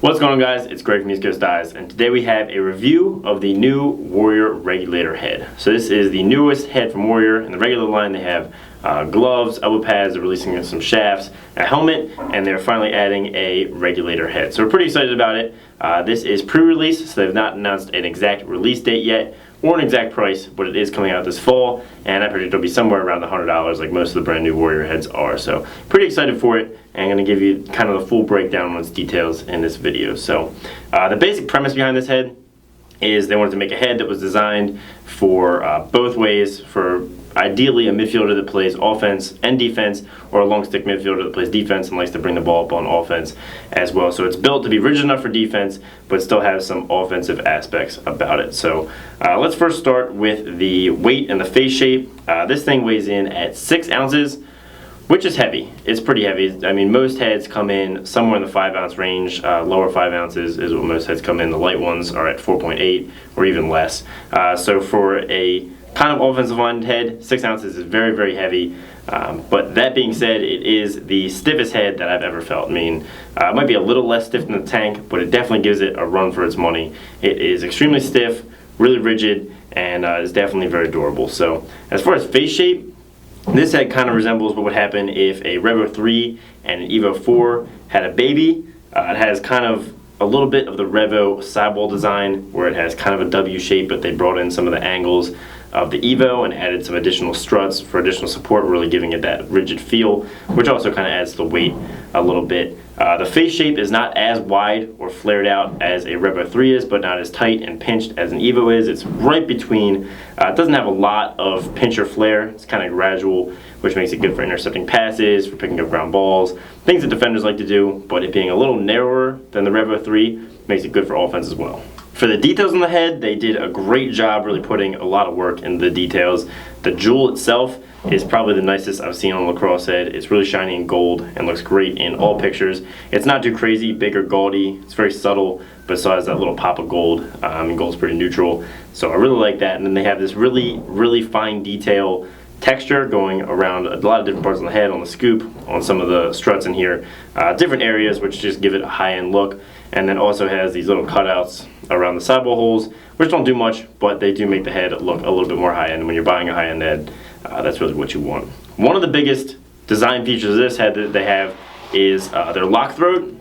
What's going on, guys? It's Greg from East Coast Dies, and today we have a review of the new Warrior Regulator head. So this is the newest head from Warrior. In the regular line they have gloves, elbow pads, they're releasing some shafts, a helmet, and they're finally adding a regulator head. So we're pretty excited about it. This is pre-release, so they've not announced an exact release date yet or an exact price, but it is coming out this fall, and I predict it'll be somewhere around the $100 like most of the brand new Warrior heads are. So pretty excited for it, and I'm going to give you kind of the full breakdown on its details in this video. So the basic premise behind this head is they wanted to make a head that was designed for both ways, for ideally a midfielder that plays offense and defense, or a long stick midfielder that plays defense and likes to bring the ball up on offense as well. So it's built to be rigid enough for defense, but still has some offensive aspects about it. So let's first start with the weight and the face shape. This thing weighs in at 6 ounces, which is heavy. It's pretty heavy. I mean, most heads come in somewhere in the 5 ounce range. Lower 5 ounces is what most heads come in. The light ones are at 4.8 or even less. So for a kind of offensive line head, 6 ounces is very, very heavy. But that being said, it is the stiffest head that I've ever felt. I mean, it might be a little less stiff than the tank, but it definitely gives it a run for its money. It is extremely stiff, really rigid, and is definitely very durable. So as far as face shape, this head kind of resembles what would happen if a Revo 3 and an Evo 4 had a baby. It has kind of a little bit of the Revo sidewall design, where it has kind of a W shape, but they brought in some of the angles of the Evo and added some additional struts for additional support, really giving it that rigid feel, which also kind of adds to the weight a little bit. The face shape is not as wide or flared out as a Revo 3 is, but not as tight and pinched as an Evo is. It's right between. It doesn't have a lot of pinch or flare. It's kind of gradual, which makes it good for intercepting passes, for picking up ground balls, things that defenders like to do, but it being a little narrower than the Revo 3 makes it good for offense as well. For the details on the head, they did a great job really putting a lot of work into the details. The jewel itself is probably the nicest I've seen on a Lacrosse head. It's really shiny in gold and looks great in all pictures. It's not too crazy, big or gaudy. It's very subtle, but still has that little pop of gold. And gold's pretty neutral, so I really like that. And then they have this really, really fine detail texture going around a lot of different parts on the head, on the scoop, on some of the struts in here, different areas which just give it a high-end look. And then also has these little cutouts around the sidewall holes, which don't do much, but they do make the head look a little bit more high-end. When you're buying a high-end head, that's really what you want. One of the biggest design features of this head that they have is their lock throat.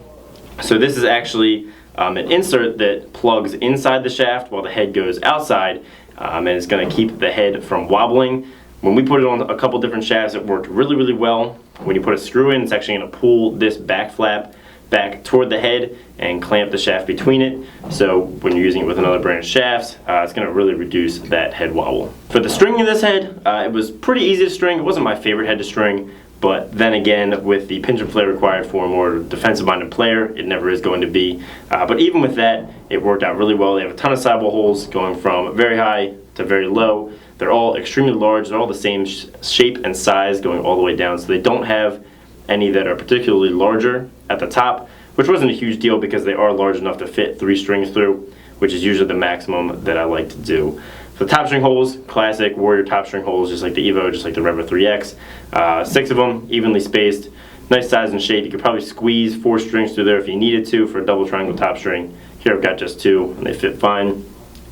So this is actually an insert that plugs inside the shaft while the head goes outside, and it's going to keep the head from wobbling. When we put it on a couple different shafts, it worked really, really well. When you put a screw in, it's actually going to pull this back flap back toward the head and clamp the shaft between it. So when you're using it with another brand of shafts, it's going to really reduce that head wobble. For the stringing of this head, it was pretty easy to string. It wasn't my favorite head to string, but then again, with the pinch and flare required for a more defensive-minded player, it never is going to be. But even with that, it worked out really well. They have a ton of sidewall holes going from very high to very low. They're all extremely large. They're all the same shape and size going all the way down, so they don't have any that are particularly larger at the top, which wasn't a huge deal because they are large enough to fit 3 strings through, which is usually the maximum that I like to do. For the top string holes, classic Warrior top string holes, just like the Evo, just like the Revo 3X. 6 of them, evenly spaced, nice size and shape. You could probably squeeze 4 strings through there if you needed to for a double triangle top string. Here I've got just 2, and they fit fine.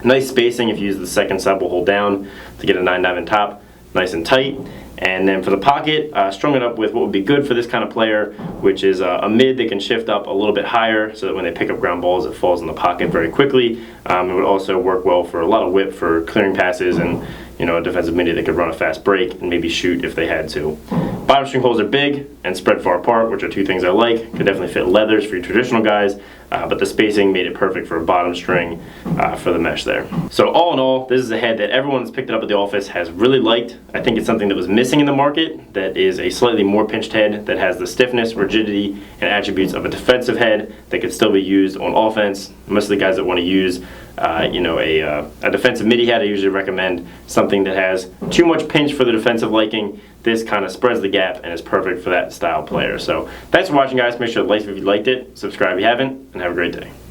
Nice spacing if you use the second sidewall hole down to get a 9/9 top, nice and tight. And then for the pocket, strung it up with what would be good for this kind of player, which is a mid that can shift up a little bit higher so that when they pick up ground balls, it falls in the pocket very quickly. It would also work well for a lot of whip for clearing passes and, you know, a defensive midi that could run a fast break and maybe shoot if they had to. Bottom string holes are big and spread far apart, which are 2 things I like. Could definitely fit leathers for your traditional guys, but the spacing made it perfect for a bottom string for the mesh there. So all in all, this is a head that everyone that's picked it up at the office has really liked. I think it's something that was missing in the market, that is a slightly more pinched head that has the stiffness, rigidity, and attributes of a defensive head that could still be used on offense. Most of the guys that want to use a defensive midi head, I usually recommend something that has too much pinch for the defensive liking. This kind of spreads the gap and is perfect for that style player. So thanks for watching, guys. Make sure to like if you liked it, subscribe if you haven't, and have a great day.